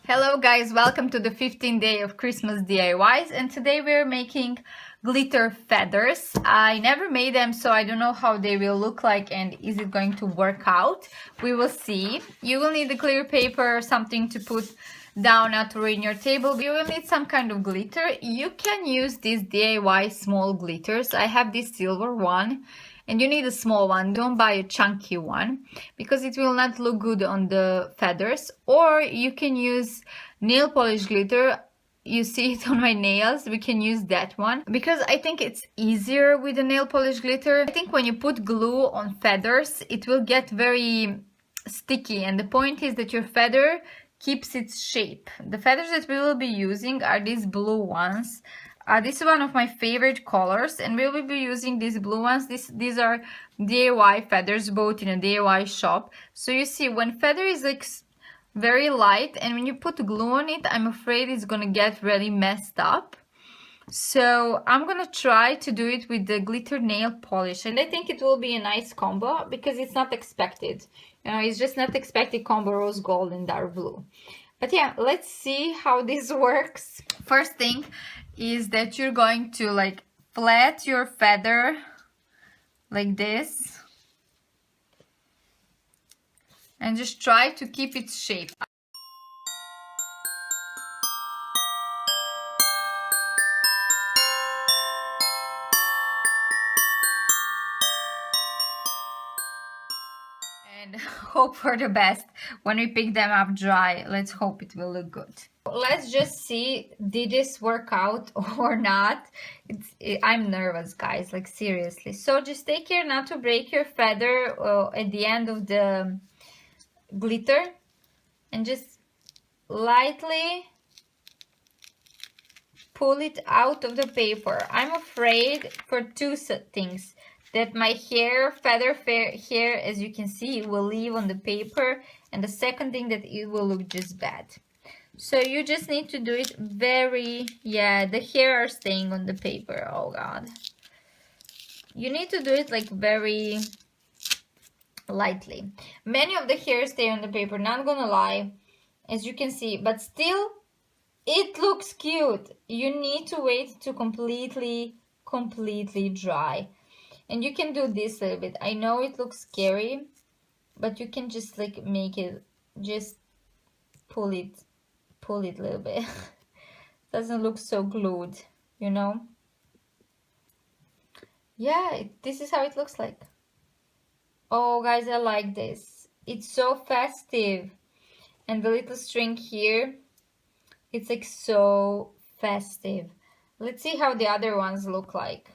Hello guys, welcome to the 15th day of Christmas DIYs, and today we're making glitter feathers. I never made them, so I don't know how they will look like and is it going to work out. We will see. You will need a clear paper or something to put down at or in your table. You will need some kind of glitter. You can use these DIY small glitters. I have this silver one. And you need a small one, don't buy a chunky one because it will not look good on the feathers. Or you can use nail polish glitter. You see it on my nails, we can use that one because I think it's easier with the nail polish glitter. I think when you put glue on feathers, it will get very sticky, and the point is that your feather keeps its shape. The feathers that we will be using are these blue ones. This is one of my favorite colors, and we will be using these blue ones. These are DIY feathers, bought in a DIY shop. So you see, when feather is like very light and when you put glue on it, I'm afraid it's gonna get really messed up. So I'm gonna try to do it with the glitter nail polish, and I think it will be a nice combo because it's not expected. You know, it's just not expected combo rose gold and dark blue. But yeah, let's see how this works. First thing is that you're going to like flat your feather like this and just try to keep its shape. And hope for the best when we pick them up dry. Let's hope it will look good. Let's just see, did this work out or not? I'm nervous, guys, like seriously. So just take care not to break your feather at the end of the glitter, and just lightly pull it out of the paper. I'm afraid for two things. That my feather hair, as you can see, will leave on the paper, and the second thing, that it will look just bad. So you just need to do it very, yeah, the hair are staying on the paper, oh god. You need to do it like very lightly. Many of the hairs stay on the paper, not gonna lie, as you can see, but still, it looks cute. You need to wait to completely dry. And you can do this a little bit. I know it looks scary, but you can just like make it, just pull it a little bit. Doesn't look so glued, you know? Yeah, this is how it looks like. Oh guys, I like this. It's so festive. And the little string here, it's like so festive. Let's see how the other ones look like.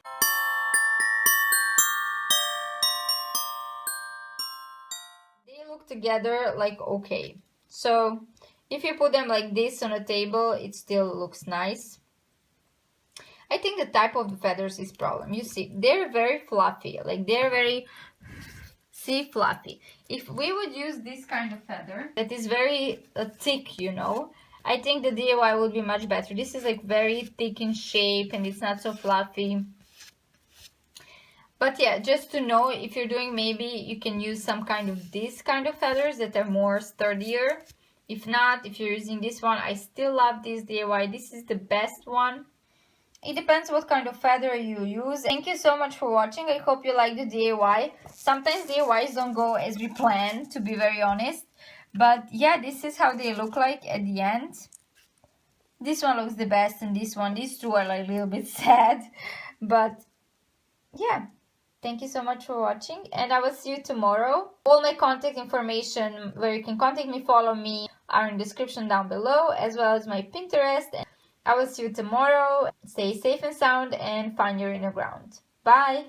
Together like okay. So if you put them like this on a table, it still looks nice. I think the type of the feathers is problem. You see, they're very fluffy, like they're very fluffy. If we would use this kind of feather that is very thick, you know, I think the DIY would be much better. This is like very thick in shape and it's not so fluffy. But yeah, just to know, if you're doing, maybe you can use some kind of this kind of feathers that are more sturdier. If not, if you're using this one, I still love this DIY. This is the best one. It depends what kind of feather you use. Thank you so much for watching. I hope you like the DIY. Sometimes DIYs don't go as we plan, to be very honest. But yeah, this is how they look like at the end. This one looks the best, and this one. These two are like a little bit sad. But yeah. Thank you so much for watching, and I will see you tomorrow. All my contact information where you can contact me, follow me, are in the description down below, as well as my Pinterest. I will see you tomorrow. Stay safe and sound and find your inner ground. Bye!